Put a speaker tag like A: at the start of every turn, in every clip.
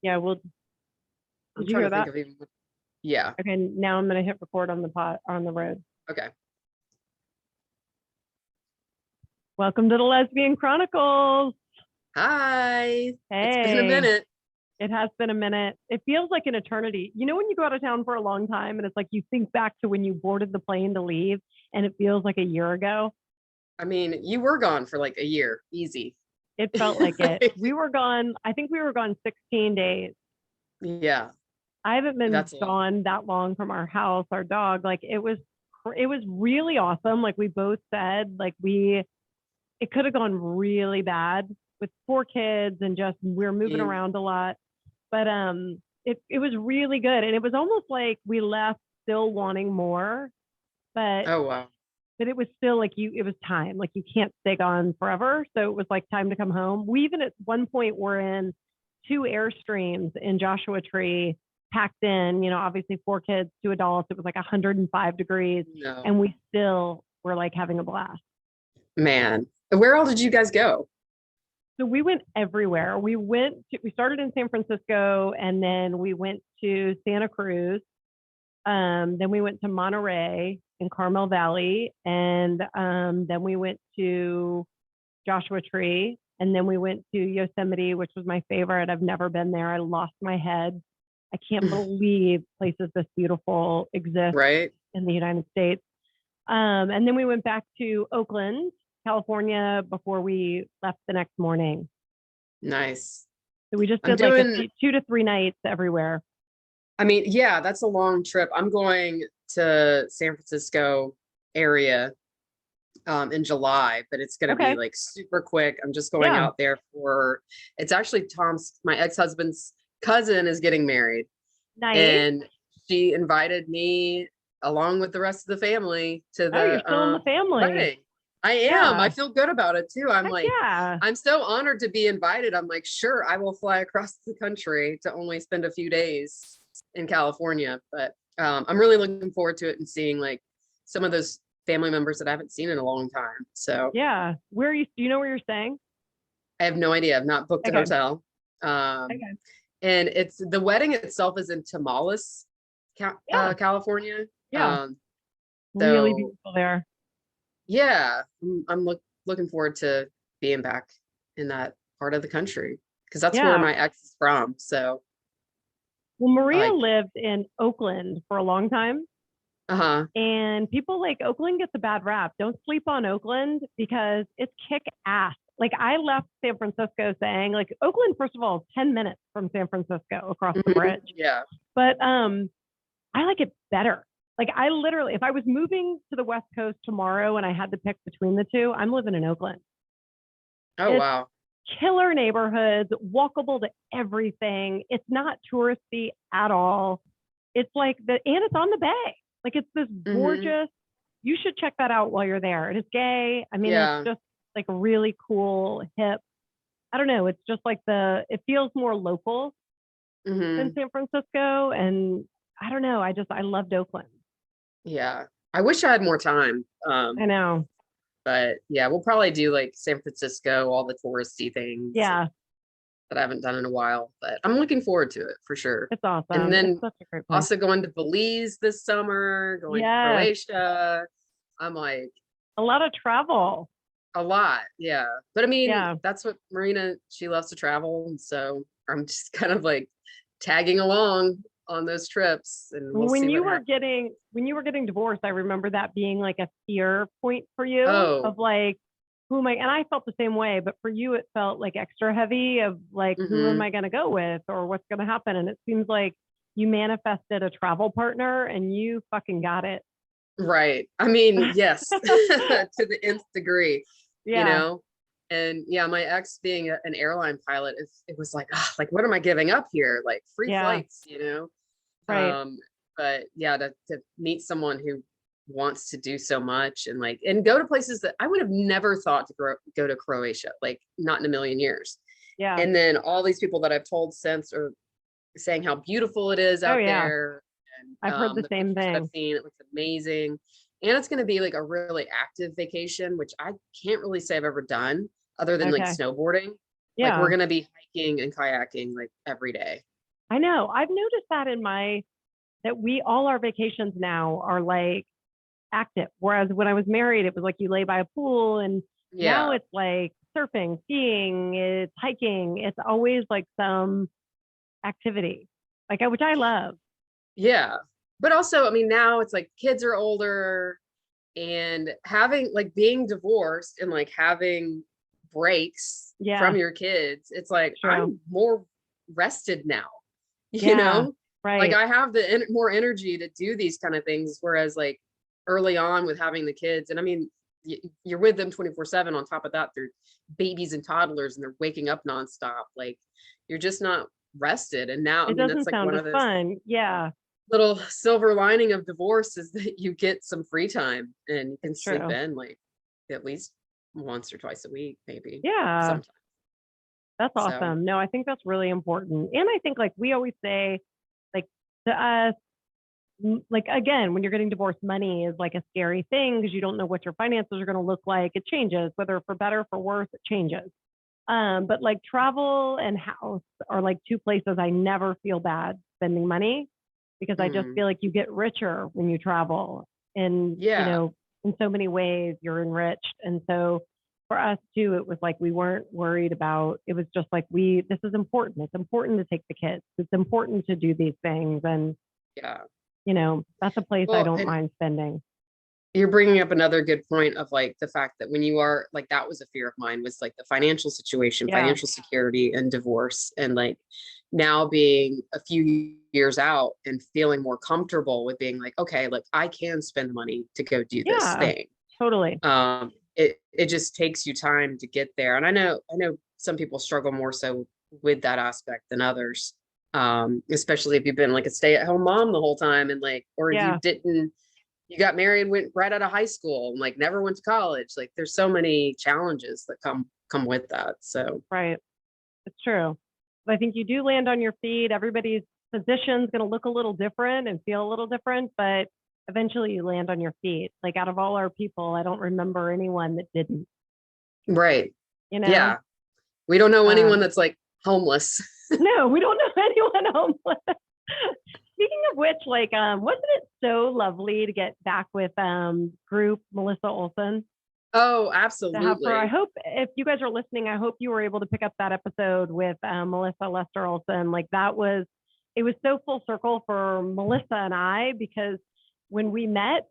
A: Yeah, well,
B: I'm
A: did you
B: trying
A: hear
B: to think
A: that?
B: of even. Yeah.
A: Okay, now I'm gonna hit record on the road.
B: Okay.
A: Welcome to the Lesbian Chronicles.
B: Hi. It's been a
A: Hey,
B: minute.
A: it has been a minute. It feels like an eternity. You know when you go out of town for a long time and it's like you think back to when you boarded the plane to leave and it feels like a year ago?
B: I mean, you were gone for like a year, easy.
A: It felt like it. We were gone, I think we were gone 16 days.
B: Yeah,
A: I haven't been
B: that's a lot.
A: gone that long from our house, our dog. Like it was really awesome. Like we both said, it could have gone really bad with 4 kids and just we're moving
B: Mm.
A: around a lot. But it was really good. And it was almost like we left still wanting more, but
B: Oh wow.
A: it was still like it was time. Like you can't stay gone forever. So it was like time to come home. We even at one point were in 2 Airstreams in Joshua Tree, packed in, obviously 4 kids, 2 adults. It was like 105 degrees.
B: No.
A: And we still were like having a blast.
B: Man. Where all did you guys go?
A: So we went everywhere. We started in San Francisco and then we went to Santa Cruz. Then we went to Monterey in Carmel Valley. And then we went to Joshua Tree. And then we went to Yosemite, which was my favorite. I've never been there. I lost my head. I can't believe places this beautiful exist
B: Right?
A: in the United States. And then we went back to Oakland, California before we left the next morning.
B: Nice.
A: So we just
B: I'm
A: did like
B: doing,
A: 2 to 3 nights everywhere.
B: I mean, yeah, that's a long trip. I'm going to San Francisco area in July, but it's going to be
A: Okay.
B: like super quick. I'm just going
A: Yeah.
B: out there it's actually my ex-husband's cousin is getting married,
A: Nice.
B: and she invited me along with the rest of the family to
A: Oh, you're
B: the
A: still in the family.
B: wedding. I am. I
A: Yeah.
B: feel good about it too.
A: Heck yeah.
B: I'm so honored to be invited. I'm like, sure, I will fly across the country to only spend a few days in California, but I'm really looking forward to it and seeing like some of those family members that I haven't seen in a long time. So
A: Yeah. Do you know where you're staying?
B: I have no idea. I've not booked a
A: Okay.
B: hotel.
A: Okay.
B: And the wedding itself is in Tamales,
A: Yeah.
B: California.
A: Yeah. Really
B: So
A: beautiful there.
B: yeah, I'm looking forward to being back in that part of the country because that's where
A: Yeah.
B: my ex is from. So
A: Well, Maria
B: like,
A: lived in Oakland for a long time.
B: uh-huh.
A: And people like Oakland gets a bad rap. Don't sleep on Oakland because it's kick ass. Like I left San Francisco saying like Oakland, first of all, is 10 minutes from San Francisco across the bridge.
B: Yeah.
A: But I like it better. Like I literally, if I was moving to the West Coast tomorrow and I had to pick between the two, I'm living in Oakland.
B: Oh
A: It's
B: wow.
A: killer neighborhoods, walkable to everything. It's not touristy at all. It's like and it's on the bay. Like it's this gorgeous. You should check that out while you're there. It is gay. I mean, it's
B: Yeah.
A: just like really cool, hip. I don't know. It's just like it feels more local than San Francisco. And I don't know. I loved Oakland.
B: Yeah. I wish I had more time.
A: I know.
B: But yeah, we'll probably do like San Francisco, all the touristy things
A: Yeah.
B: that I haven't done in a while. But I'm looking forward to it for sure.
A: It's
B: And
A: awesome. It's
B: then
A: such a great place.
B: also going to Belize this summer, going to
A: Yes.
B: Croatia. I'm like,
A: A lot of travel.
B: a lot. Yeah. But I mean,
A: Yeah.
B: that's what Marina, she loves to travel. And so I'm just kind of like tagging along on those trips and we'll
A: When
B: see
A: you
B: what
A: were
B: happens.
A: getting divorced, I remember that being like a fear point for you
B: Oh,
A: of like, who am I? And I felt the same way, but for you, it felt like extra heavy of like, who am I going to go with or what's going to happen? And it seems like you manifested a travel partner and you fucking got it.
B: right. I mean, yes, to the nth degree, you
A: Yeah.
B: know? And yeah, my ex being an airline pilot, it was like, like, what am I giving up here? Like free
A: Yeah.
B: flights, you know?
A: Right.
B: But yeah, to meet someone who wants to do so much and go to places that I would have never thought to go to Croatia, like not in a million years.
A: Yeah.
B: And then all these people that I've told since are saying how beautiful it is out there. And
A: I've heard the same
B: pictures that
A: thing.
B: I've seen, it looks amazing. And it's going to be like a really active vacation, which I can't really say I've ever done other than like
A: Okay.
B: snowboarding. Like
A: Yeah.
B: we're going to be hiking and kayaking like every day.
A: I know. I've noticed that that all our vacations now are like active. Whereas when I was married, it was like you lay by a pool, and now
B: Yeah.
A: it's like surfing, skiing, it's hiking. It's always like some activity, which I love.
B: Yeah. But also, I mean, now it's like kids are older, and having like being divorced and like having breaks
A: Yeah,
B: from your kids, it's like
A: true.
B: I'm more rested now, you
A: Yeah,
B: know, like
A: right.
B: I have the more energy to do these kind of things. Whereas like early on with having the kids, and I mean, you're with them 24/7. On top of that, they're babies and toddlers and they're waking up nonstop. Like you're just not rested. And now, I
A: It
B: mean, that's
A: doesn't
B: like
A: sound
B: one
A: as
B: of those
A: fun. Yeah,
B: little silver lining of divorce is that you get some free time and you can
A: it's
B: sleep
A: true.
B: in like at least once or twice a week, maybe
A: Yeah,
B: sometimes.
A: that's
B: So
A: awesome. No, I think that's really important. And I think like we always say, like to us, like again, when you're getting divorced, money is like a scary thing because you don't know what your finances are going to look like. It changes, whether for better or for worse, it changes. But like travel and house are like two places I never feel bad spending money because I just
B: mm,
A: feel like you get richer when you travel. And,
B: yeah,
A: in so many ways, you're enriched. And so for us too, it was like we weren't worried about, it was just like, this is important. It's important to take the kids. It's important to do these things. And,
B: yeah.
A: that's a place I
B: Well,
A: don't
B: and
A: mind spending.
B: you're bringing up another good point of like the fact that when you are like, that was a fear of mine, was like the financial situation,
A: Yeah.
B: financial security and divorce. And like now being a few years out and feeling more comfortable with being like, okay, look, I can spend money to go do this
A: Yeah,
B: thing.
A: totally.
B: It just takes you time to get there. And I know some people struggle more so with that aspect than others. Especially if you've been like a stay-at-home mom the whole time, and like, or if
A: Yeah,
B: you got married, went right out of high school and like never went to college. Like there's so many challenges that come with that. So
A: right. It's true. But I think you do land on your feet. Everybody's position is going to look a little different and feel a little different, but eventually you land on your feet. Like out of all our people, I don't remember anyone that didn't,
B: right.
A: you know?
B: Yeah. We don't know anyone
A: Um,
B: that's like homeless.
A: no, we don't know anyone homeless. Speaking of which, like, wasn't it so lovely to get back with group Melissa Olson?
B: Oh,
A: To have her. I
B: absolutely.
A: hope if you guys are listening, I hope you were able to pick up that episode with Melissa Lester Olson. Like it was so full circle for Melissa and I because when we met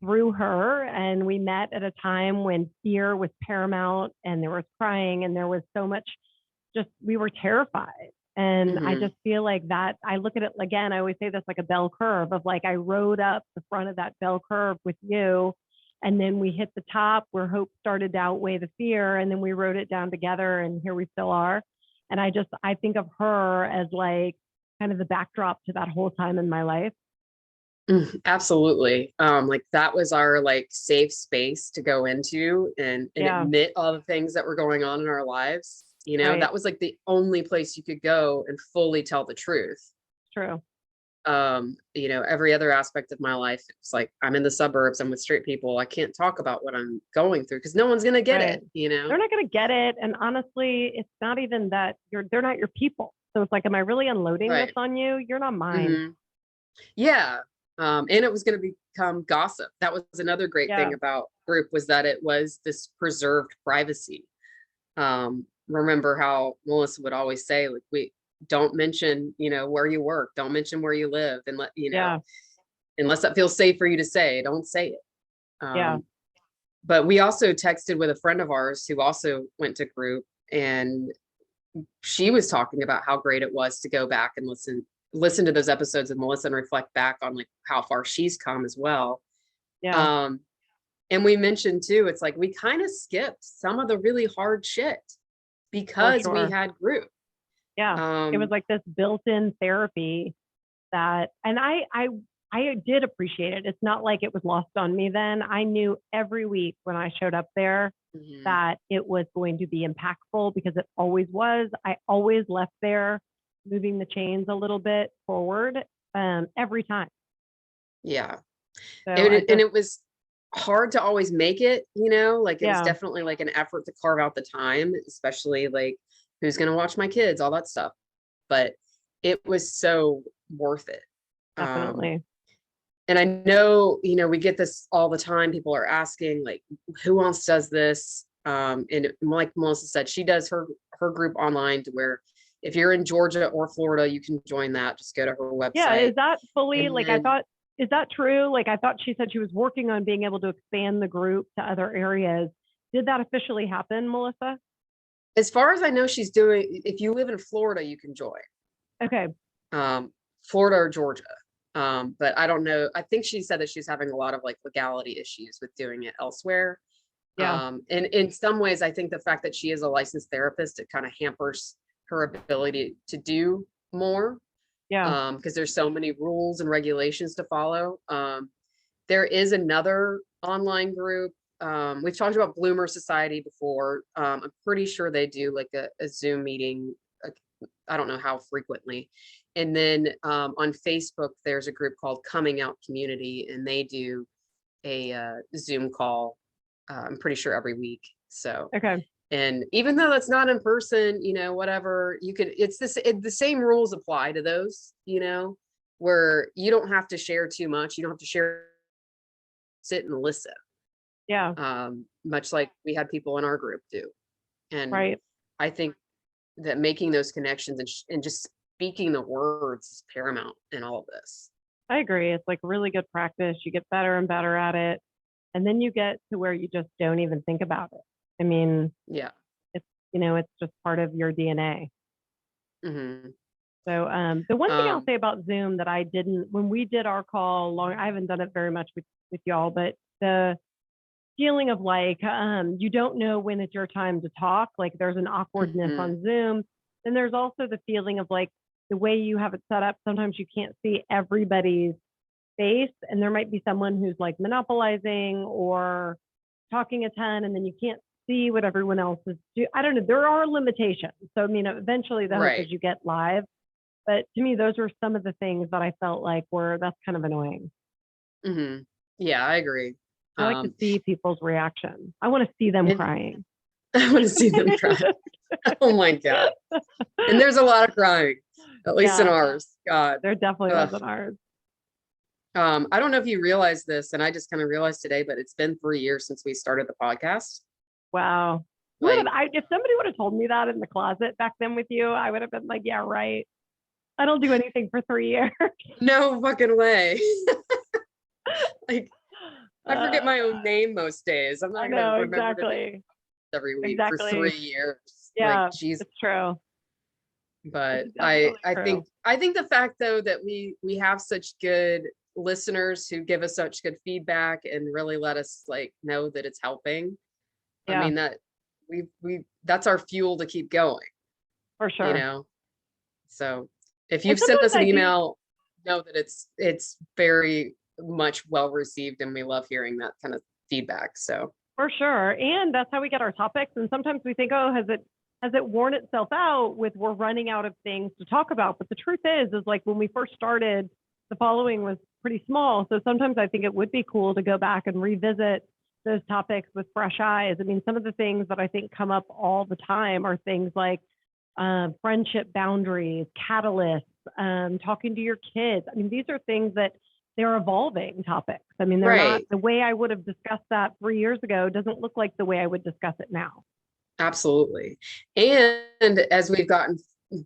A: through her, and we met at a time when fear was paramount and there was crying and there was so much, just we were terrified. And I
B: Hmm.
A: just feel like that, I look at it again, I always say this like a bell curve of like I rode up the front of that bell curve with you, and then we hit the top where hope started to outweigh the fear, and then we rode it down together, and here we still are. And I think of her as like kind of the backdrop to that whole time in my life.
B: Absolutely. Like that was our like safe space to go into and
A: Yeah,
B: admit all the things that were going on in our lives.
A: right.
B: That was like the only place you could go and fully tell the truth.
A: True.
B: Every other aspect of my life, it's like I'm in the suburbs, I'm with straight people. I can't talk about what I'm going through because no one's gonna get
A: Right.
B: it.
A: They're not going to get it. And honestly, it's not even that they're not your people. So it's like, am I really unloading this
B: Right.
A: on you? You're not mine.
B: Hmm. Yeah. And it was going to become gossip. That was another great
A: Yeah.
B: thing about group, was that it was this preserved privacy. Remember how Melissa would always say, like, we don't mention, where you work, don't mention where you live, and
A: Yeah.
B: unless that feels safe for you to say, don't say it.
A: Yeah.
B: But we also texted with a friend of ours who also went to group, and she was talking about how great it was to go back and listen to those episodes of Melissa and reflect back on like how far she's come as well.
A: Yeah.
B: Um, and we mentioned too, it's like we kind of skipped some of the really hard shit
A: For
B: because we
A: sure.
B: had group.
A: Yeah. It was
B: Um,
A: like this built in therapy and I did appreciate it. It's not like it was lost on me then. I knew every week when I showed up there
B: mhm,
A: that it was going to be impactful because it always was. I always left there moving the chains a little bit forward every time.
B: yeah.
A: So
B: And
A: I
B: and
A: just,
B: it was hard to always make it, like it was
A: yeah,
B: definitely like an effort to carve out the time, especially like who's going to watch my kids, all that stuff. But it was so worth it.
A: Definitely.
B: And I know, we get this all the time. People are asking, like, who else does this? And like Melissa said, she does her group online, to where if you're in Georgia or Florida, you can join that. Just go to her
A: Yeah.
B: website.
A: Is that fully,
B: And
A: like, I
B: then,
A: thought, is that true? Like, I thought she said she was working on being able to expand the group to other areas. Did that officially happen, Melissa?
B: as far as I know, she's doing, if you live in Florida, you can join.
A: Okay.
B: Florida or Georgia. But I don't know. I think she said that she's having a lot of like legality issues with doing it elsewhere.
A: Yeah.
B: And in some ways, I think the fact that she is a licensed therapist, it kind of hampers her ability to do more.
A: Yeah.
B: Because there's so many rules and regulations to follow. There is another online group. We've talked about Bloomer Society before. I'm pretty sure they do like a Zoom meeting. I don't know how frequently. And then on Facebook, there's a group called Coming Out Community, and they do a Zoom call. I'm pretty sure every week. So,
A: Okay.
B: and even though that's not in person, whatever, you could, the same rules apply to those, where you don't have to share too much. You don't have to share, sit and listen.
A: Yeah.
B: Much like we had people in our group do. And
A: Right.
B: I think that making those connections and just speaking the words is paramount in all of this.
A: I agree. It's like really good practice. You get better and better at it. And then you get to where you just don't even think about it. I mean,
B: Yeah.
A: it's just part of your DNA.
B: Mm-hmm.
A: So the one thing I'll say about Zoom that I didn't, when we did our call I haven't done it very much with y'all, but the feeling of like, you don't know when it's your time to talk. Like there's an awkwardness on Zoom. Then there's also the feeling of like the way you have it set up. Sometimes you can't see everybody's face, and there might be someone who's like monopolizing or talking a ton, and then you can't see what everyone else is doing. I don't know. There are limitations. So, I mean, eventually the hope is you get live. But to me, those were some of the things that I felt like that's kind of annoying.
B: Mm-hmm. Yeah, I agree.
A: I like to see people's reaction. I want to see them crying.
B: I want to see them cry. Oh my God. And there's a lot of crying, at least in ours. God.
A: There definitely was in ours.
B: I don't know if you realize this, and I just kind of realized today, but it's been 3 years since we started the podcast.
A: Wow. If somebody would have told me that in the closet back then with you, I would have been like, yeah, right. I don't do anything for 3 years.
B: No fucking way. Like, I forget my own name most days. I'm not going to remember every week for 3 years.
A: Yeah,
B: like, geez.
A: It's true.
B: But I think the fact though that we have such good listeners who give us such good feedback and really let us like know that it's helping. I mean that we that's our fuel to keep going.
A: For sure.
B: So if you've sent us an email, know that it's very much well received, and we love hearing that kind of feedback. So
A: for sure. And that's how we get our topics. And sometimes we think, oh, has it worn itself out with we're running out of things to talk about? But the truth is like when we first started, the following was pretty small. So sometimes I think it would be cool to go back and revisit those topics with fresh eyes. I mean, some of the things that I think come up all the time are things like friendship boundaries, catalysts, talking to your kids. I mean, these are things that they're evolving topics. I mean, they're not the way I would have discussed that 3 years ago doesn't look like the way I would discuss it now.
B: Absolutely. And as we've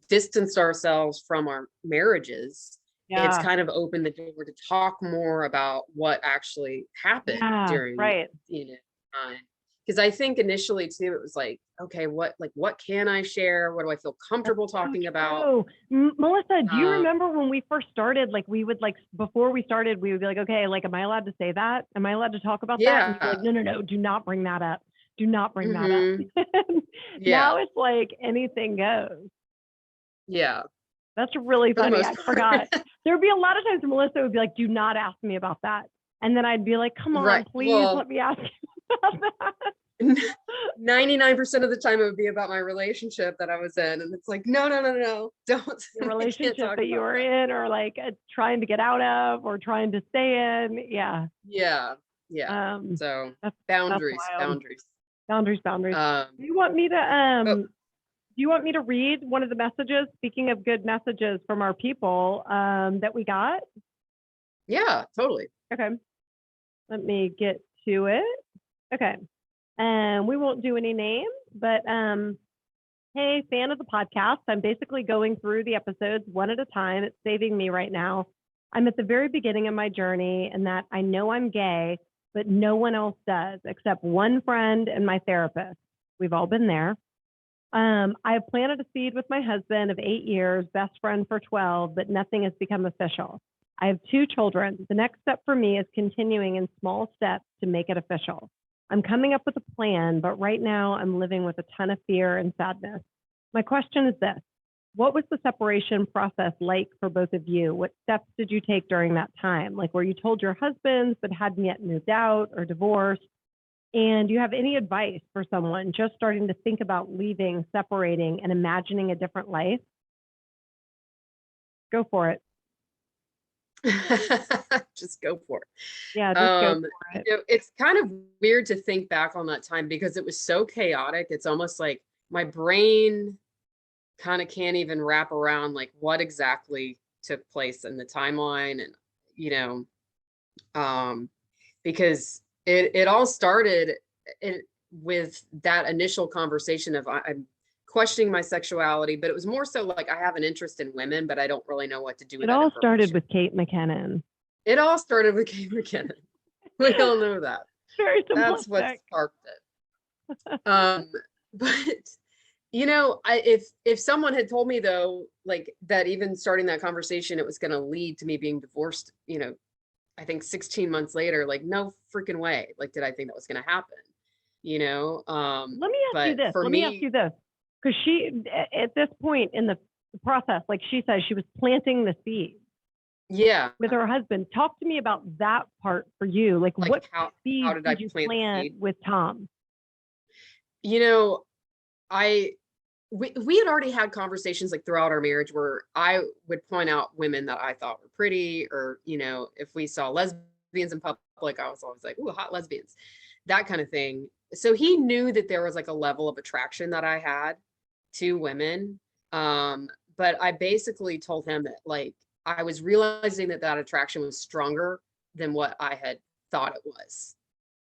B: distanced ourselves from our marriages, it's kind of opened the door to talk more about what actually happened during time. Because I think initially too, it was like, okay, what can I share? What do I feel comfortable talking about?
A: Melissa, do you remember when we first started, like we would before we started, we would be like, okay, like, am I allowed to say that? Am I allowed to talk about that? And you're like, no, do not bring that up. Do not bring that up. Now it's like anything goes.
B: Yeah.
A: That's really funny. I forgot. There'd be a lot of times Melissa would be like, do not ask me about that. And then I'd be like, come on, please let me ask you about that.
B: 99% of the time it would be about my relationship that I was in. And it's like, no, don't.
A: The relationship that you were in, or like trying to get out of, or trying to stay in. Yeah.
B: Yeah. So boundaries.
A: Do you want me to you want me to read one of the messages? Speaking of good messages from our people that we got.
B: Yeah, totally.
A: Okay. Let me get to it. Okay. We won't do any names, but hey, fan of the podcast. I'm basically going through the episodes one at a time. It's saving me right now. I'm at the very beginning of my journey and that I know I'm gay, but no one else does except one friend and my therapist. We've all been there. I have planted a seed with my husband of 8 years, best friend for 12, but nothing has become official. I have 2 children. The next step for me is continuing in small steps to make it official. I'm coming up with a plan, but right now I'm living with a ton of fear and sadness. My question is this: what was the separation process like for both of you? What steps did you take during that time? Like, were you told your husbands but hadn't yet moved out or divorced? And do you have any advice for someone just starting to think about leaving, separating, and imagining a different life? Go for it.
B: Just go for it.
A: Yeah, just go for it.
B: You know, it's kind of weird to think back on that time because it was so chaotic. It's almost like my brain kind of can't even wrap around like what exactly took place in the timeline. And, you know, because it all started with that initial conversation of I'm questioning my sexuality, but it was more so like I have an interest in women, but I don't really know what to do with
A: It
B: that
A: all started
B: information.
A: with Kate Mckinnon.
B: It all started with Kate Mckinnon. We all know that.
A: Very
B: That's what
A: simplistic.
B: sparked it. But you know, if someone had told me though, like that even starting that conversation, it was going to lead to me being divorced, you know, I think 16 months later, like no freaking way. Like, did I think that was going to happen? You know,
A: Let me ask you
B: but
A: this.
B: for
A: Let me
B: me,
A: ask you this. Because she, at this point in the process, like she says, she was planting the seed
B: yeah,
A: with her husband. Talk to me about that part for you. Like what
B: how
A: seeds
B: did I
A: did you
B: plant the
A: plant
B: seed?
A: with Tom?
B: You know, we had already had conversations like throughout our marriage where I would point out women that I thought were pretty, or, you know, if we saw lesbians in public, I was always like, ooh, hot lesbians, that kind of thing. So he knew that there was like a level of attraction that I had to women. But I basically told him that like I was realizing that that attraction was stronger than what I had thought it was.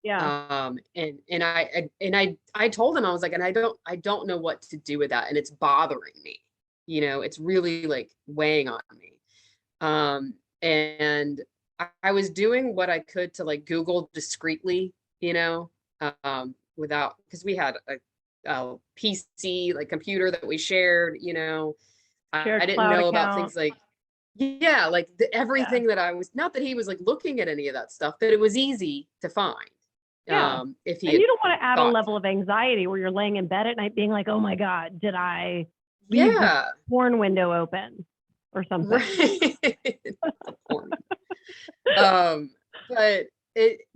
A: Yeah.
B: And I told him, I was like, and I don't know what to do with that, and it's bothering me, you know, it's really like weighing on me. And I was doing what I could to like Google discreetly, you know, without, because we had a PC like computer that we shared, you know.
A: Shared
B: I didn't
A: cloud
B: know about
A: account.
B: things like, yeah, like
A: Yeah.
B: everything that I was, not that he was like looking at any of that stuff, but it was easy to find.
A: Yeah.
B: If he
A: And
B: had
A: you don't want to add a
B: thought
A: level
B: to.
A: of anxiety where you're laying in bed at night being like, oh my God, did I leave the
B: Yeah,
A: porn window open or something?
B: right. Porn. But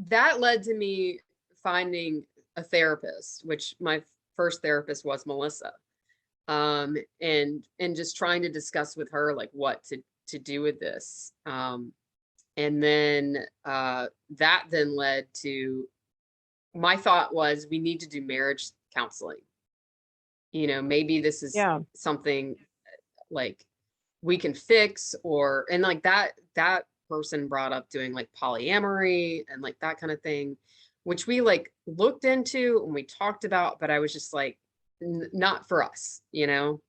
B: that led to me finding a therapist, which my first therapist was Melissa. And just trying to discuss with her like what to do with this. And then that then led to, my thought was we need to do marriage counseling. You know, maybe this is
A: Yeah.
B: something like we can fix, or, and like that person brought up doing like polyamory and like that kind of thing, which we like looked into and we talked about, but I was just like, not for us, you know.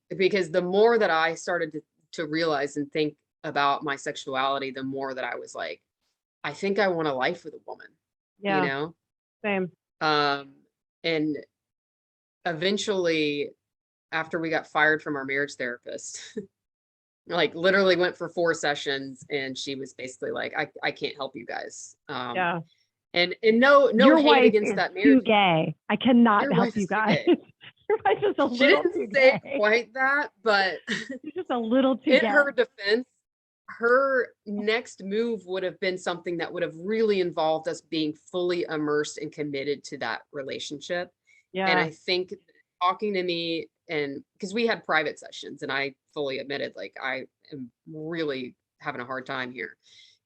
B: Because the more that I started to realize and think about my sexuality, the more that I was like, I think I want a life with a woman, you
A: Yeah.
B: know.
A: Same.
B: And eventually, after we got fired from our marriage therapist, like literally went for 4 sessions, and she was basically like, I can't help you guys.
A: Yeah.
B: And no
A: Your
B: hate
A: wife
B: against
A: is
B: that
A: too
B: marriage.
A: gay. I cannot
B: Your
A: help
B: wife
A: you
B: is too
A: guys.
B: gay.
A: Your wife is a
B: She
A: little
B: didn't
A: too
B: say
A: gay.
B: quite that, but
A: She's just a little too
B: in
A: gay.
B: her defense, her next move would have been something that would have really involved us being fully immersed and committed to that relationship. And
A: Yeah.
B: I think talking to me, and because we had private sessions, and I fully admitted, like, I am really having a hard time here.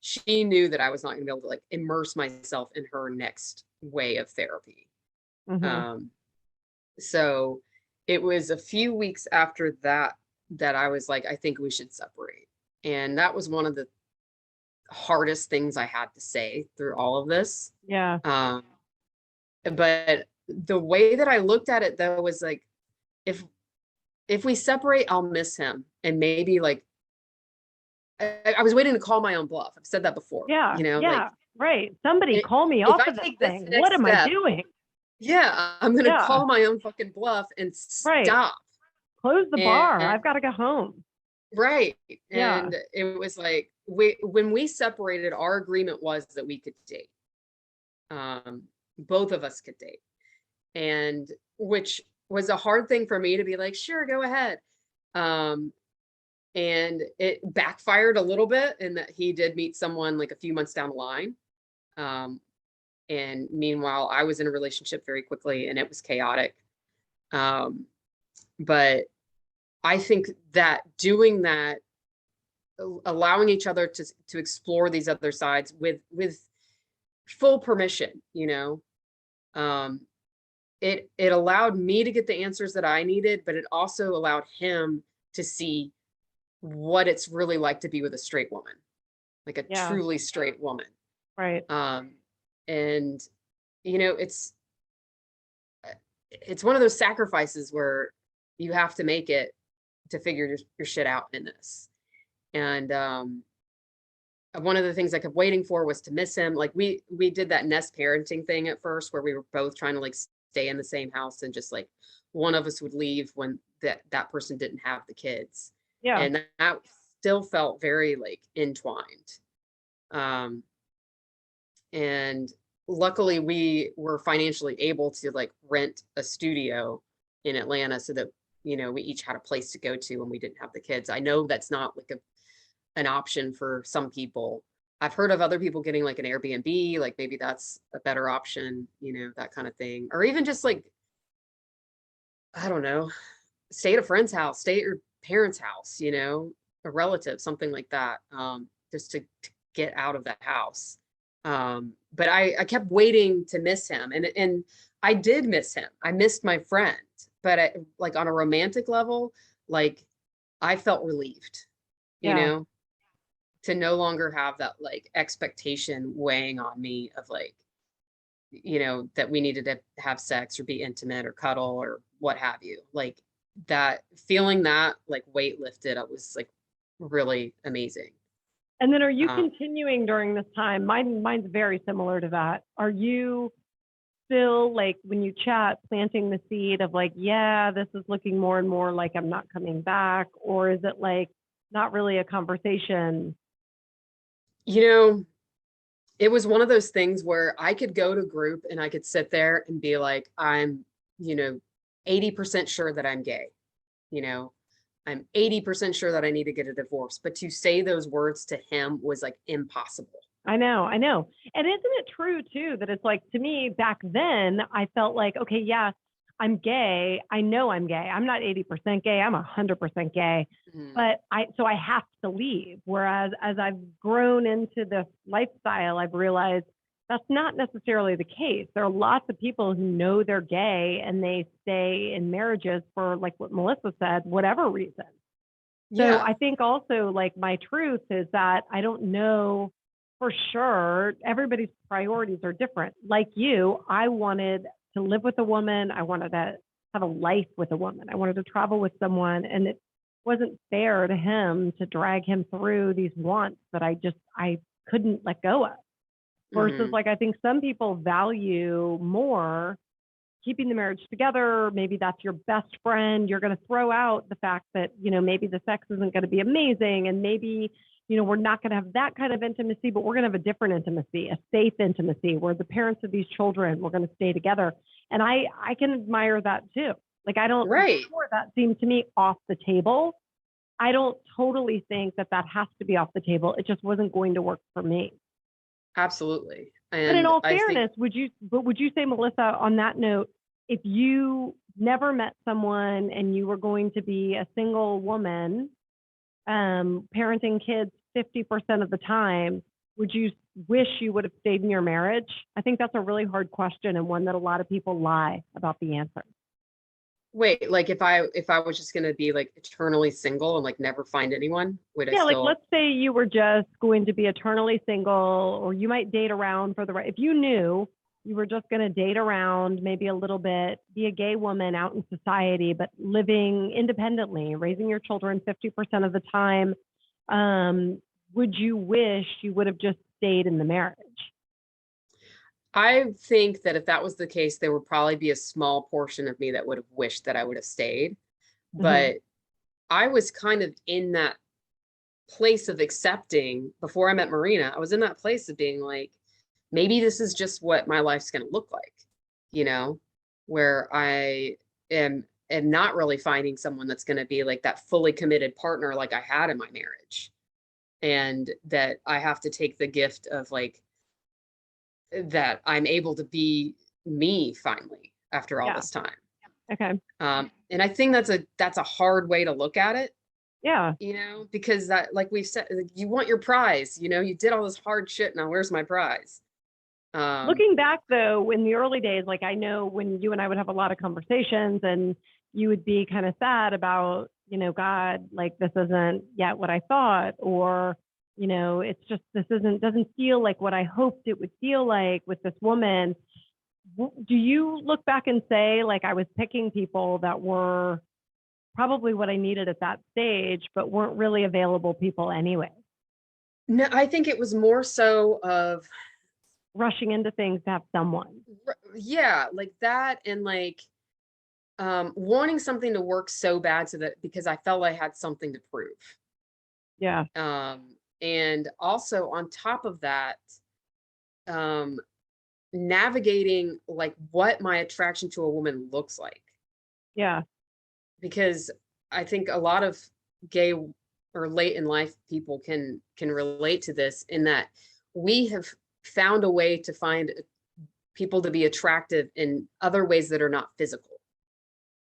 B: She knew that I was not going to be able to like immerse myself in her next way of therapy.
A: Mm-hmm.
B: So it was a few weeks after that that I was like, I think we should separate. And that was one of the hardest things I had to say through all of this.
A: Yeah.
B: But the way that I looked at it though was like, if we separate, I'll miss him. And maybe like I was waiting to call my own bluff. I've said that before.
A: Yeah.
B: You know,
A: Yeah.
B: like
A: Right. Somebody call me
B: if
A: off
B: I
A: of this
B: take this
A: thing. What
B: next
A: am I
B: step,
A: doing?
B: yeah, I'm gonna
A: Yeah.
B: call my own fucking bluff and
A: Right.
B: stop.
A: Close the bar.
B: And
A: I've got to go home.
B: right.
A: Yeah.
B: And it was like when we separated, our agreement was that we could date. Both of us could date. And which was a hard thing for me to be like, sure, go ahead. And it backfired a little bit in that he did meet someone like a few months down the line. And meanwhile, I was in a relationship very quickly and it was chaotic. But I think that doing that, allowing each other to explore these other sides with full permission, you know, it allowed me to get the answers that I needed, but it also allowed him to see what it's really like to be with a straight woman, like a truly straight woman.
A: Right.
B: And you know, it's one of those sacrifices where you have to make it to figure your shit out in this. And one of the things I kept waiting for was to miss him. Like we did that nest parenting thing at first where we were both trying to like stay in the same house and just like one of us would leave when that person didn't have the kids.
A: Yeah.
B: And that still felt very like entwined. And luckily we were financially able to like rent a studio in Atlanta so that, you know, we each had a place to go to when we didn't have the kids. I know that's not like an option for some people. I've heard of other people getting like an Airbnb, like maybe that's a better option, you know, that kind of thing. Or even just like, I don't know, stay at a friend's house, stay at your parents' house, you know, a relative, something like that, just to get out of that house. But I kept waiting to miss him, and I did miss him. I missed my friend, but like on a romantic level, like I felt relieved, you know, to no longer have that like expectation weighing on me of like, you know, that we needed to have sex or be intimate or cuddle or what have you. Like that feeling that like weight lifted, it was like really amazing.
A: And then are you continuing during this time? Mine's very similar to that. Are you still like when you chat, planting the seed of like, yeah, this is looking more and more like I'm not coming back? Or is it like not really a conversation?
B: You know, it was one of those things where I could go to group and I could sit there and be like, I'm, you know, 80% sure that I'm gay. You know, I'm 80% sure that I need to get a divorce. But to say those words to him was like impossible.
A: I know. And isn't it true too, that it's like, to me back then, I felt like, okay, yeah, I'm gay. I know I'm gay. I'm not 80% gay. I'm 100% gay, but I have to leave. Whereas as I've grown into this lifestyle, I've realized that's not necessarily the case. There are lots of people who know they're gay and they stay in marriages for, like what Melissa said, whatever reason. So I think also like my truth is that I don't know for sure. Everybody's priorities are different. Like you, I wanted to live with a woman. I wanted to have a life with a woman. I wanted to travel with someone. And it wasn't fair to him to drag him through these wants that I couldn't let go of. Versus like, I think some people value more keeping the marriage together. Maybe that's your best friend. You're going to throw out the fact that, you know, maybe the sex isn't going to be amazing. And maybe, you know, we're not going to have that kind of intimacy, but we're going to have a different intimacy, a safe intimacy where the parents of these children, we're going to stay together. And I can admire that too. Like, I don't, before that seemed to me off the table. I don't totally think that has to be off the table. It just wasn't going to work for me.
B: Absolutely. And
A: but in all fairness, would you say, Melissa, on that note, if you never met someone and you were going to be a single woman, parenting kids 50% of the time, would you wish you would have stayed in your marriage? I think that's a really hard question and one that a lot of people lie about the answer.
B: Wait, like if I was just gonna be like eternally single and like never find anyone, would I
A: Yeah, like
B: still?
A: let's say you were just going to be eternally single, or you might date around for the right. If you knew you were just going to date around, maybe a little bit, be a gay woman out in society, but living independently, raising your children 50% of the time, would you wish you would have just stayed in the marriage?
B: I think that if that was the case, there would probably be a small portion of me that would have wished that I would have stayed.
A: Hmm.
B: But I was kind of in that place of accepting before I met Marina. I was in that place of being like, maybe this is just what my life's going to look like, you know, where I am not really finding someone that's going to be like that fully committed partner like I had in my marriage. And that I have to take the gift of like that I'm able to be me finally after all
A: Yeah.
B: this time.
A: Okay.
B: And I think that's a hard way to look at it,
A: Yeah.
B: you know, because that, like we've said, like, you want your prize, you know, you did all this hard shit. Now where's my prize?
A: Looking back though, in the early days, like I know when you and I would have a lot of conversations and you would be kind of sad about, God, like this isn't yet what I thought, or, it's just, this doesn't feel like what I hoped it would feel like with this woman. Do you look back and say, like, I was picking people that were probably what I needed at that stage, but weren't really available people anyway,
B: No, I think it was more so of,
A: rushing into things to have someone?
B: yeah, like that. And like, wanting something to work so bad so that because I felt I had something to prove.
A: Yeah.
B: And also on top of that, um, navigating like what my attraction to a woman looks like.
A: Yeah.
B: Because I think a lot of gay or late in life people can relate to this in that we have found a way to find people to be attractive in other ways that are not physical,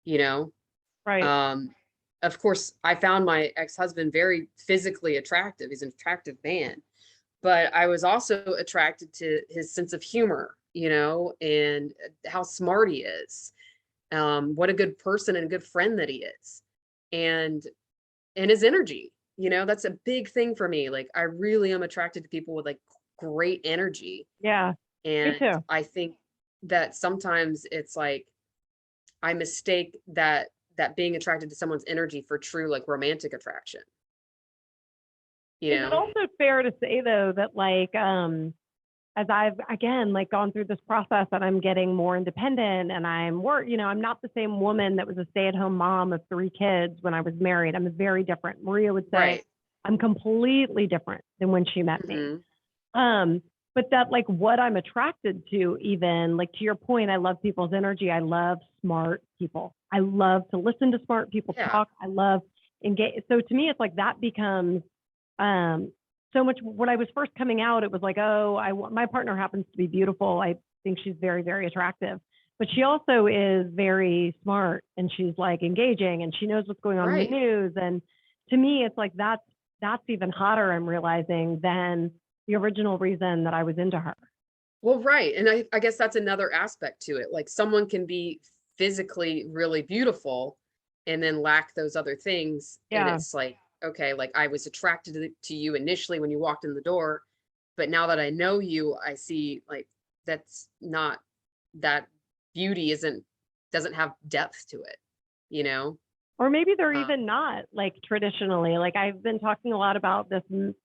B: you know?
A: Right.
B: Um, of course, I found my ex-husband very physically attractive. He's an attractive man, but I was also attracted to his sense of humor, you know, and how smart he is. What a good person and a good friend that he is. And his energy, you know, that's a big thing for me. Like I really am attracted to people with like great energy.
A: Yeah. Me
B: And
A: too.
B: I think that sometimes it's like I mistake that being attracted to someone's energy for true like romantic attraction, you
A: Is it
B: know?
A: also fair to say though that like as I've again like gone through this process and I'm getting more independent and I'm not the same woman that was a stay-at-home mom of 3 kids when I was married. I'm very different. Maria would say
B: Right.
A: I'm completely different than when she met me.
B: Hmm.
A: Um, but that like what I'm attracted to, even like to your point, I love people's energy. I love smart people. I love to listen to smart people
B: Yeah.
A: talk. I love engage. So to me, it's like that becomes um, so much. When I was first coming out, it was like, oh, my partner happens to be beautiful. I think she's very, very attractive, but she also is very smart and she's like engaging and she knows what's going on in the
B: Right.
A: news. And to me, it's like that's even hotter. I'm realizing than the original reason that I was into her.
B: Well, right. And I guess that's another aspect to it. Like someone can be physically really beautiful and then lack those other things. And
A: Yeah.
B: it's like, okay, like I was attracted to you initially when you walked in the door, but now that I know you, I see like that's not that beauty doesn't have depth to it, you know?
A: Or maybe they're
B: Um,
A: even not like traditionally. Like I've been talking a lot about this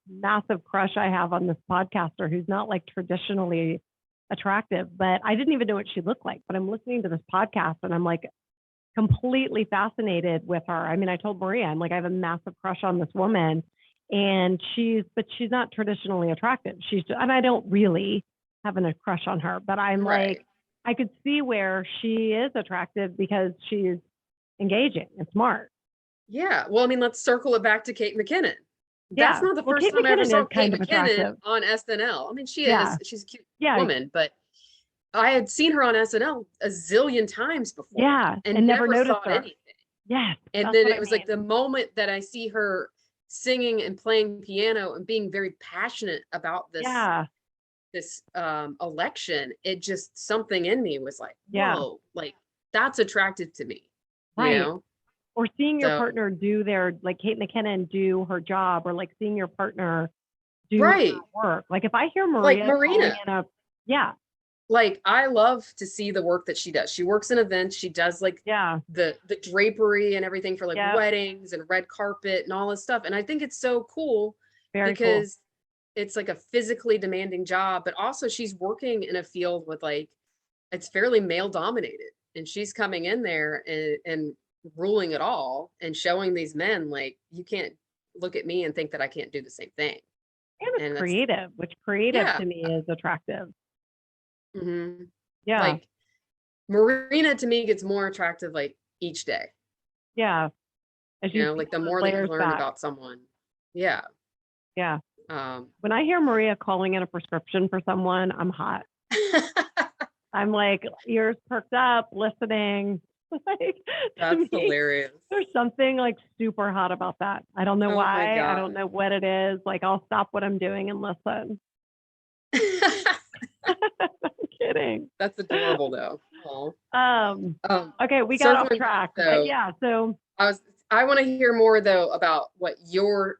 A: massive crush I have on this podcaster who's not like traditionally attractive, but I didn't even know what she looked like. But I'm listening to this podcast and I'm like completely fascinated with her. I mean, I told Maria, I'm like, I have a massive crush on this woman and but she's not traditionally attractive. And I don't really have a crush on her, but I'm like,
B: right.
A: I could see where she is attractive because she's engaging and smart.
B: Yeah. Well, I mean, let's circle it back to Kate McKinnon. That's
A: Yeah.
B: not the
A: Well,
B: first
A: Kate
B: time I ever
A: McKinnon
B: saw
A: is
B: Kate
A: kind of
B: McKinnon
A: attractive.
B: on SNL. I mean,
A: Yeah.
B: she's a cute
A: Yeah.
B: woman, but I had seen her on SNL a zillion times before
A: Yeah.
B: and
A: And never
B: never
A: noticed
B: thought
A: her.
B: anything.
A: Yes.
B: And
A: That's
B: then
A: what
B: it
A: I
B: was like
A: mean.
B: the moment that I see her singing and playing piano and being very passionate about
A: Yeah.
B: this election, it just something in me was like,
A: Yeah.
B: whoa, like that's attractive to me. you
A: Right.
B: know?
A: Or seeing your
B: So,
A: partner do their, like Kate McKinnon do her job, or like seeing your partner do
B: right.
A: her work. Like if I hear
B: Like
A: Maria calling
B: Marina,
A: in a, yeah,
B: like I love to see the work that she does. She works in events. She does like
A: yeah,
B: the drapery and everything for like
A: yeah,
B: weddings and red carpet and all this stuff. And I think it's so cool
A: very cool.
B: because it's like a physically demanding job, but also she's working in a field with like it's fairly male dominated. And she's coming in there and ruling it all and showing these men like you can't look at me and think that I can't do the same thing.
A: And it's
B: And that's
A: creative, which creative
B: yeah.
A: to me is attractive.
B: hmm
A: Yeah,
B: Like Marina to me gets more attractive like each day.
A: yeah. As
B: You
A: you
B: know,
A: peel
B: like the
A: those
B: more that you
A: layers
B: learn
A: back.
B: about someone. Yeah.
A: Yeah.
B: Um
A: When I hear Maria calling in a prescription for someone, I'm hot. I'm like ears perked up, listening. Like to
B: that's
A: me,
B: hilarious.
A: there's something like super hot about that. I don't know
B: Oh my
A: why. I don't
B: God.
A: know what it is. Like I'll stop what I'm doing and listen. I'm kidding.
B: That's adorable though. Oh.
A: Um,
B: Um,
A: okay, we got off
B: circling back
A: track, but
B: though,
A: yeah, so
B: I was I want to hear more though about what your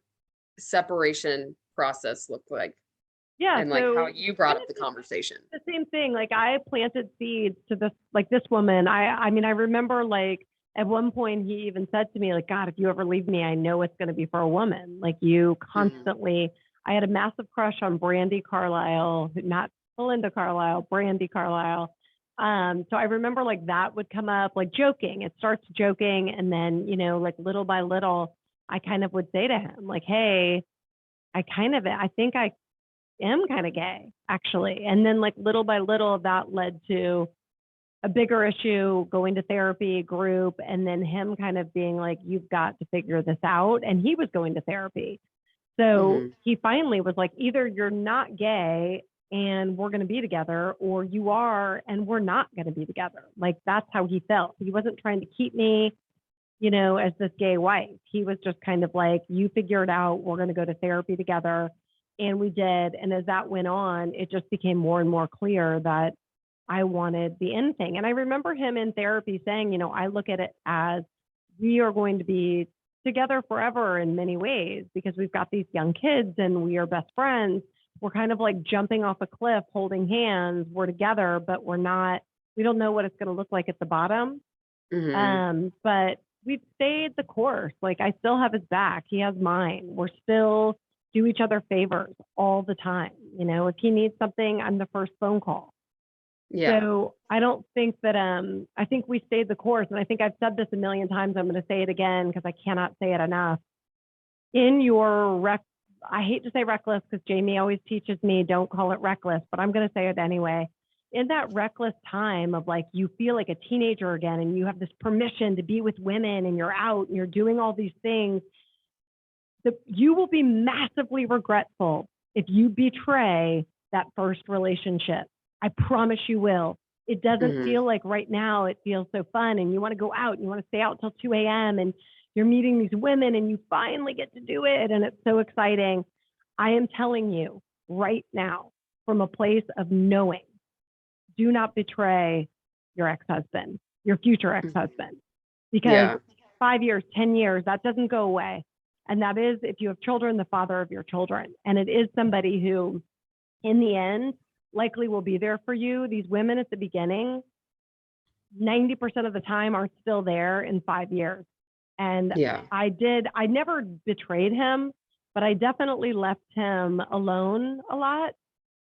B: separation process looked like
A: yeah,
B: and like how
A: so
B: you brought
A: kind
B: up
A: of
B: the conversation.
A: the same thing. Like I planted seeds to this, like this woman. I mean, I remember like at one point he even said to me, like, God, if you ever leave me, I know it's going to be for a woman. Like you
B: Mhm.
A: constantly. I had a massive crush on Brandy Carlisle, not Belinda Carlisle, Brandy Carlisle. So I remember like that would come up, like joking. It starts joking, and then like little by little, I kind of would say to him, like, Hey, I think I am kind of gay, actually. And then, like, little by little, that led to a bigger issue, going to therapy group, and then him kind of being like, you've got to figure this out. And he was going to therapy. So
B: Mhm.
A: he finally was like, either you're not gay and we're going to be together, or you are and we're not going to be together. Like, that's how he felt. He wasn't trying to keep me, as this gay wife. He was just kind of like, you figure it out. We're going to go to therapy together. And we did. And as that went on, it just became more and more clear that I wanted the end thing. And I remember him in therapy saying, I look at it as we are going to be together forever in many ways because we've got these young kids and we are best friends. We're kind of like jumping off a cliff, holding hands. We're together, but we don't know what it's going to look like at the bottom.
B: Mhm.
A: But we've stayed the course. Like I still have his back. He has mine. We're still do each other favors all the time. If he needs something, I'm the first phone call.
B: Yeah.
A: So I don't think that I think we stayed the course. And I think I've said this a million times. I'm going to say it again because I cannot say it enough. In your I hate to say reckless because Jamie always teaches me don't call it reckless, but I'm going to say it anyway. In that reckless time of like you feel like a teenager again and you have this permission to be with women and you're out and you're doing all these things, you will be massively regretful if you betray that first relationship. I promise you will. It doesn't
B: Mhm.
A: feel like right now it feels so fun and you want to go out and you want to stay out till 2 a.m. and you're meeting these women and you finally get to do it and it's so exciting. I am telling you right now from a place of knowing, do not betray your ex-husband, your future
B: Mhm.
A: ex-husband, because
B: Yeah.
A: 5 years, 10 years, that doesn't go away. And that is, if you have children, the father of your children. And it is somebody who, in the end, likely will be there for you. These women at the beginning, 90% of the time are still there in 5 years. And
B: Yeah.
A: I never betrayed him, but I definitely left him alone a lot.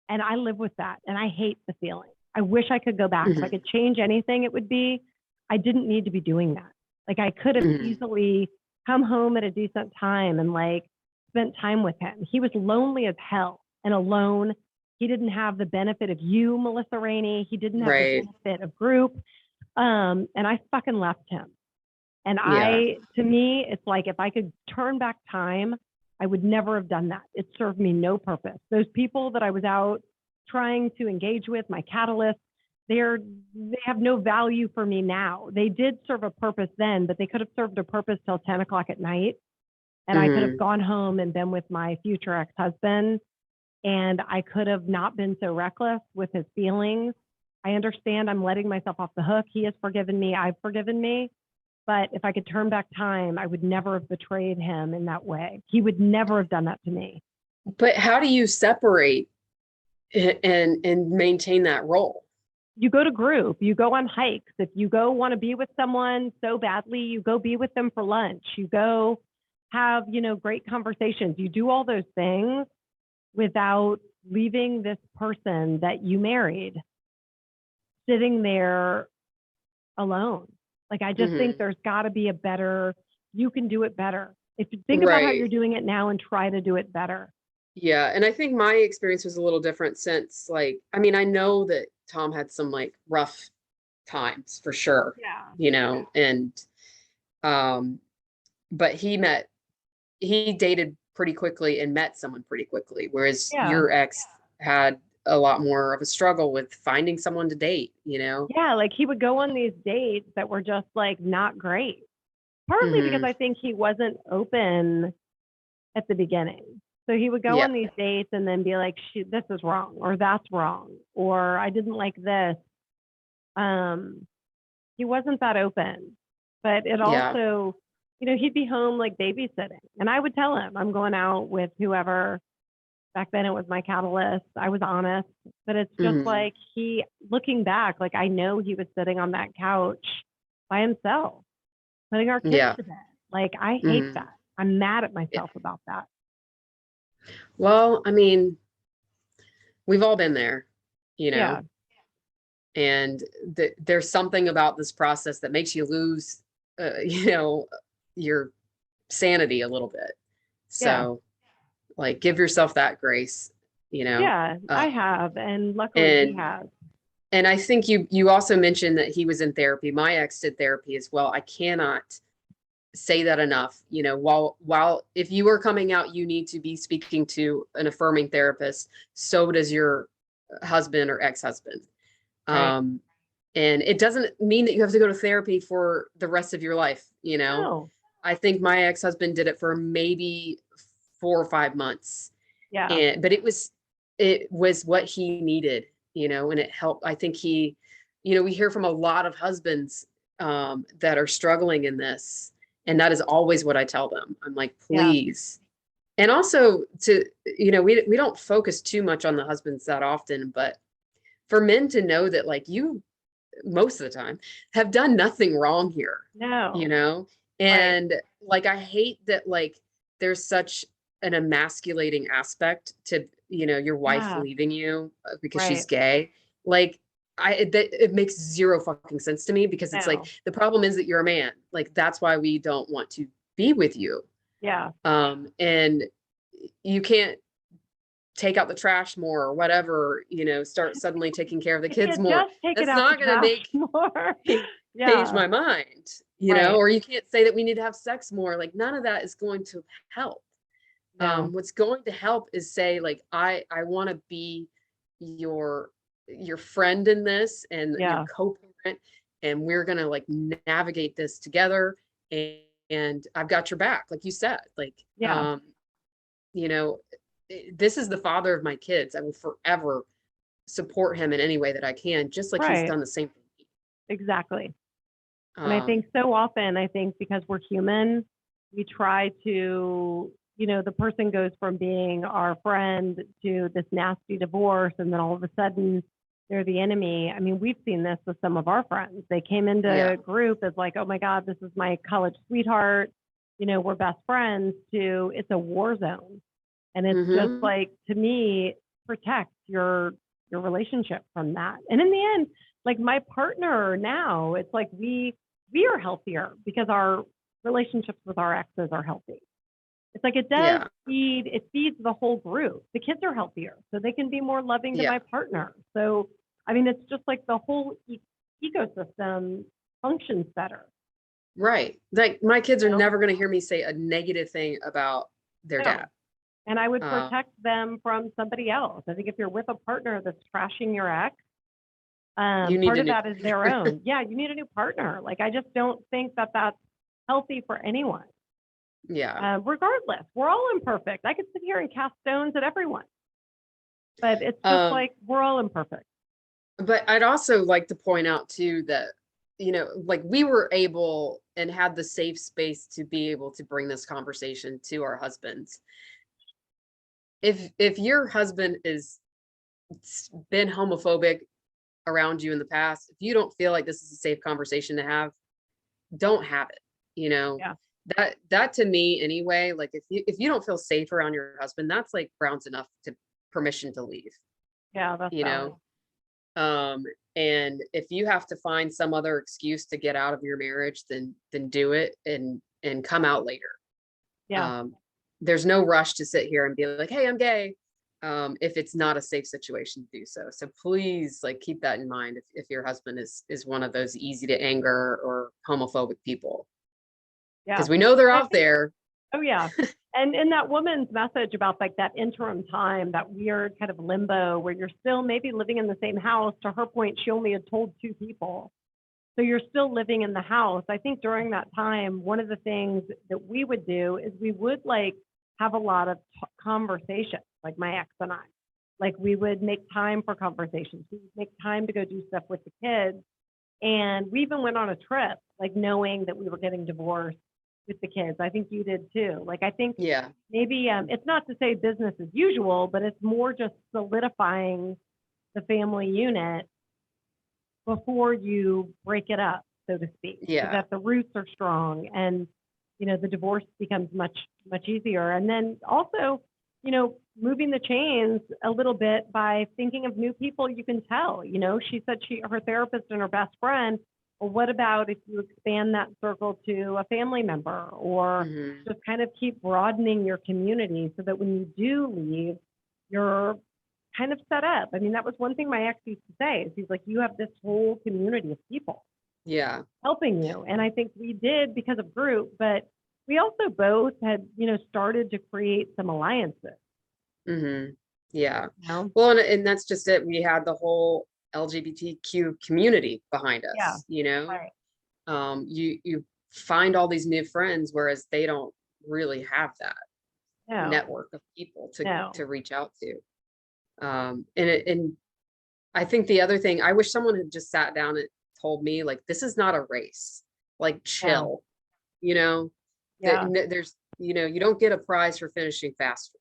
A: And I live with that. And I hate the feeling. I wish I could go back. If I
B: Mhm.
A: could change anything, it would be I didn't need to be doing that. Like I could have
B: Mhm.
A: easily come home at a decent time and like spent time with him. He was lonely as hell and alone. He didn't have the benefit of you, Melissa Rainey. He didn't have the
B: Right.
A: benefit of group. And I fucking left him. And
B: Yeah.
A: to me, it's like if I could turn back time, I would never have done that. It served me no purpose. Those people that I was out trying to engage with, my catalysts, they have no value for me now. They did serve a purpose then, but they could have served a purpose till 10 o'clock at night. And I could have
B: Mhm.
A: gone home and been with my future ex-husband. And I could have not been so reckless with his feelings. I understand I'm letting myself off the hook. He has forgiven me. I've forgiven me. But if I could turn back time, I would never have betrayed him in that way. He would never have done that to me.
B: But how do you separate and maintain that role?
A: You go to group, you go on hikes. If you go want to be with someone so badly, you go be with them for lunch. You go have, great conversations. You do all those things without leaving this person that you married sitting there alone. Like, I just think there's got to be you can do it better. If you think about how you're doing it now and try to do it better.
B: Yeah. And I think my experience was a little different since, I know that Tom had some rough times for sure, and, but he dated pretty quickly and met someone pretty quickly. Whereas your ex had a lot more of a struggle with finding someone to date,
A: Yeah. Like, he would go on these dates that were just not great. Partly because I think he wasn't open at the beginning. So he would go on these dates and then be like, this is wrong, or that's wrong, or I didn't like this. He wasn't that open, but it also, he'd be home babysitting, and I would tell him I'm going out with whoever. Back then it was my catalyst. I was honest, but it's just looking back, I know he was sitting on that couch by himself, putting our kids to bed. I hate that. I'm mad at myself about that.
B: Well, we've all been there, and there's something about this process that makes you lose, your sanity a little bit. So give yourself that grace,
A: I have. And luckily he has.
B: And I think you also mentioned that he was in therapy. My ex did therapy as well. I cannot say that enough. While if you are coming out, you need to be speaking to an affirming therapist. So does your husband or ex-husband.
A: Right.
B: And it doesn't mean that you have to go to therapy for the rest of your life.
A: No.
B: I think my ex-husband did it for maybe 4 or 5 months.
A: Yeah.
B: But it was what he needed, and it helped. I think we hear from a lot of husbands that are struggling in this. And that is always what I tell them. I'm like, please. Yeah. And also we don't focus too much on the husbands that often, but for men to know that you most of the time have done nothing wrong here.
A: No.
B: And I hate that there's such an emasculating aspect to, your wife leaving you because she's gay. It makes zero fucking sense to me, because it's the problem is that you're a man. That's why we don't want to be with you.
A: Yeah.
B: And you can't take out the trash more or whatever, start suddenly taking care of the kids more. That's not going to make change my mind, or you can't say that we need to have sex more. None of that is going to help. No. What's going to help is say I want to be your friend in this, and your co-parent, and we're going to navigate this together, and I've got your back, like you said. This is the father of my kids. I will forever support him in any way that I can, just like he's done the same thing.
A: Exactly. And I think so often, because we're human, we try to, the person goes from being our friend to this nasty divorce, and then all of a sudden they're the enemy. We've seen this with some of our friends. They came into a group as oh my God, this is my college sweetheart. We're best friends, to it's a war zone. And it's just to me, protect your relationship from that. And in the end, my partner now, it's we are healthier because our relationships with our exes are healthy. It's it does feeds the whole group. The kids are healthier, so they can be more loving to my partner. So, it's just the whole ecosystem functions better.
B: Right. My kids are never going to hear me say a negative thing about their dad.
A: And I would protect them from somebody else. I think if you're with a partner that's trashing your ex, part of that is their own. Yeah, you need a new partner. I just don't think that that's healthy for anyone.
B: Yeah.
A: Regardless, we're all imperfect. I could sit here and cast stones at everyone, but it's just we're all imperfect.
B: But I'd also like to point out too that like we were able and had the safe space to be able to bring this conversation to our husbands. If your husband is been homophobic around you in the past, if you don't feel like this is a safe conversation to have, don't have it.
A: Yeah.
B: That to me anyway, like if you don't feel safe around your husband, that's like grounds enough to permission to leave.
A: Yeah, that's valid.
B: And if you have to find some other excuse to get out of your marriage, then do it and come out later.
A: Yeah.
B: There's no rush to sit here and be like, hey, I'm gay, if it's not a safe situation to do so. So please, like, keep that in mind if your husband is one of those easy to anger or homophobic people.
A: Yeah.
B: Because we know they're out there.
A: Oh yeah. And in that woman's message about like that interim time, that weird kind of limbo where you're still maybe living in the same house, to her point, she only had told 2 people. So you're still living in the house. I think during that time, one of the things that we would do is we would like have a lot of conversations, like my ex and I. Like we would make time for conversations. We would make time to go do stuff with the kids. And we even went on a trip, like knowing that we were getting divorced with the kids. I think you did too. Like, I think maybe it's not to say business as usual, but it's more just solidifying the family unit before you break it up, so to speak.
B: Yeah.
A: That the roots are strong and, the divorce becomes much, much easier. And then also, moving the chains a little bit by thinking of new people you can tell. She said her therapist and her best friend. Well, what about if you expand that circle to a family member, or just kind of keep broadening your community so that when you do leave, you're kind of set up. I mean, that was one thing my ex used to say, is he's like, you have this whole community of people helping you. And I think we did because of group, but we also both had, started to create some alliances.
B: Yeah. Well, and that's just it. We had the whole LGBTQ community behind us.
A: Right.
B: You find all these new friends, whereas they don't really have that network of people to reach out to. And I think the other thing, I wish someone had just sat down and told me, like, this is not a race, like chill, there's, you don't get a prize for finishing faster.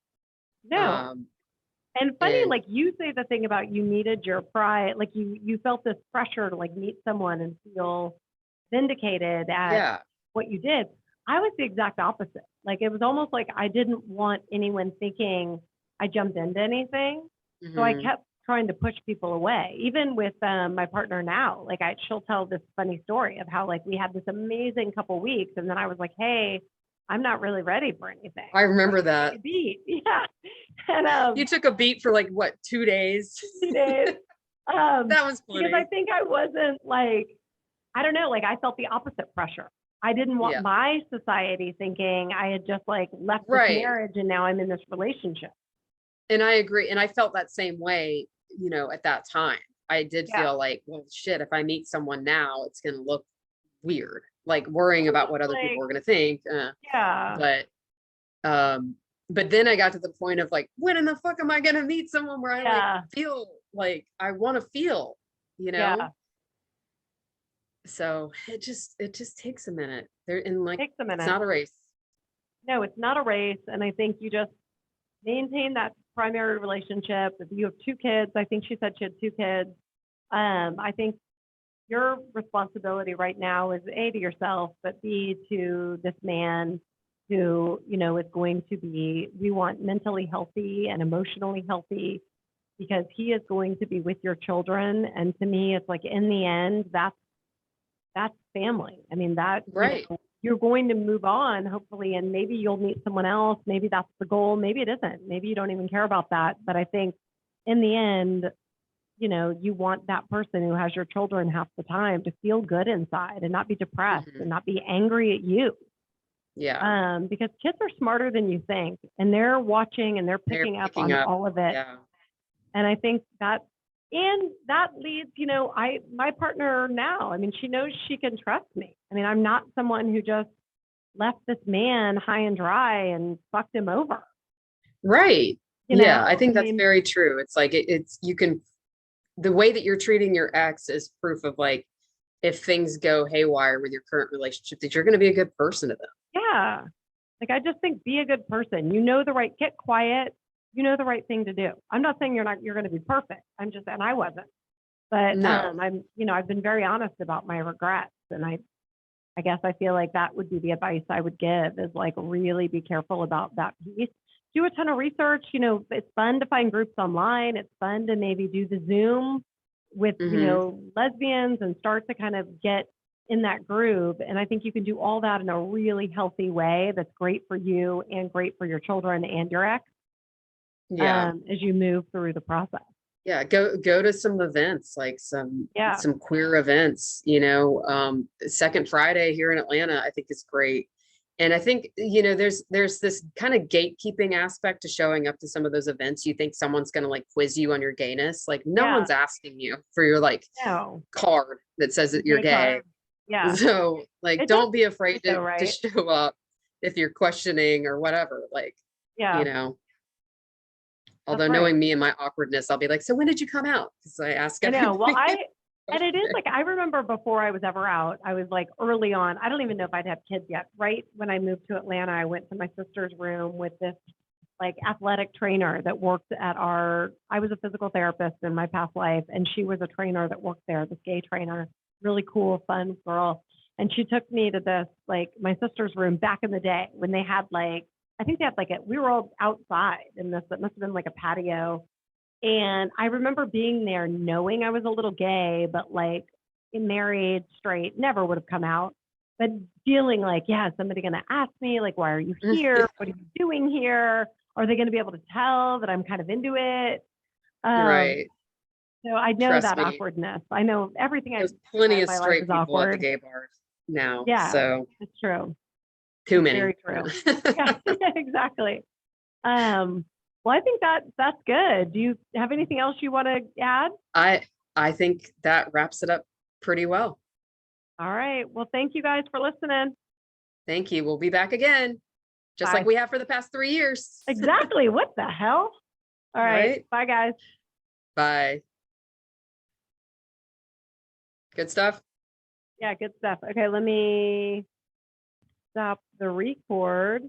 A: And funny, like you say the thing about you needed your pride, like you felt this pressure to like meet someone and feel vindicated at what you did. I was the exact opposite. Like it was almost like I didn't want anyone thinking I jumped into anything. So I kept trying to push people away. Even with my partner now, like she'll tell this funny story of how like we had this amazing couple weeks, and then I was like, hey, I'm not really ready for anything.
B: I remember that.
A: Beat. Yeah. And
B: you took a beat for like what, 2 days?
A: 2 days.
B: That was funny.
A: Because I think I wasn't like, I don't know, like I felt the opposite pressure. I didn't want my society thinking I had just like left this marriage and now I'm in this relationship.
B: And I agree. And I felt that same way, at that time. I did feel like, well, shit, if I meet someone now, it's going to look weird, like worrying about what other people are going to think. But then I got to the point of like, when in the fuck am I going to meet someone where I like feel like I want to feel, So it just takes a minute. Takes a minute. It's not a race.
A: No, it's not a race. And I think you just maintain that primary relationship. If you have 2 kids, I think she said she had 2 kids. I think your responsibility right now is A, to yourself, but B, to this man who, is going to be, we want mentally healthy and emotionally healthy, because he is going to be with your children. And to me, it's like, in the end, that's family. I mean, that you're going to move on, hopefully, and maybe you'll meet someone else. Maybe that's the goal. Maybe it isn't. Maybe you don't even care about that. But I think in the end, you want that person who has your children half the time to feel good inside and not be depressed and not be angry at you.
B: Yeah.
A: Because kids are smarter than you think, and they're watching and they're picking up on all of it.
B: Yeah.
A: And I think that leads, my partner now, I mean, she knows she can trust me. I mean, I'm not someone who just left this man high and dry and fucked him over.
B: Right. I think that's very true. It's like, the way that you're treating your ex is proof of like, if things go haywire with your current relationship, that you're going to be a good person to them.
A: Yeah. Like, I just think be a good person. You know the right, get quiet. You know the right thing to do. I'm not saying you're going to be perfect. And I wasn't, but
B: No.
A: I've been very honest about my regrets. And I guess I feel like that would be the advice I would give, is like, really be careful about that piece. Do a ton of research. It's fun to find groups online. It's fun to maybe do the Zoom with, lesbians, and start to kind of get in that groove. And I think you can do all that in a really healthy way that's great for you and great for your children and your ex,
B: Yeah.
A: as you move through the process.
B: Yeah. Go to some events, like some queer events, Second Friday here in Atlanta, I think is great. And I think, there's this kind of gatekeeping aspect to showing up to some of those events. You think someone's going to like quiz you on your gayness. Like, no one's asking you for your card that says that you're gay.
A: Yeah.
B: So like, don't be afraid to show up if you're questioning or whatever. Like, although knowing me and my awkwardness, I'll be like, so when did you come out? Because I ask everybody.
A: Well, and it is like, I remember before I was ever out, I was like early on, I don't even know if I'd have kids yet. Right when I moved to Atlanta, I went to my sister's room with this like athletic trainer that worked at I was a physical therapist in my past life, and she was a trainer that worked there, this gay trainer, really cool, fun girl. And she took me to this, like, my sister's room back in the day when they had I think they had we were all outside in this, it must have been like a patio. And I remember being there knowing I was a little gay, but like married, straight, never would have come out, but feeling like, is somebody going to ask me, like, why are you here? What are you doing here? Are they going to be able to tell that I'm kind of into it?
B: Right.
A: So I know
B: Trust
A: that
B: me.
A: awkwardness. I know everything.
B: There's plenty of
A: my
B: straight
A: life is
B: people
A: awkward.
B: at the gay bars now.
A: Yeah,
B: so
A: it's true.
B: Too many.
A: Very true. Yeah, exactly. Well, I think that's good. Do you have anything else you want to add?
B: I think that wraps it up pretty well.
A: All right. Well, thank you guys for listening.
B: Thank you. We'll be back again, just like we have for the past 3 years.
A: Exactly. What the hell? All right. Bye, guys.
B: Bye. Good stuff.
A: Yeah, good stuff. Okay, let me stop the record.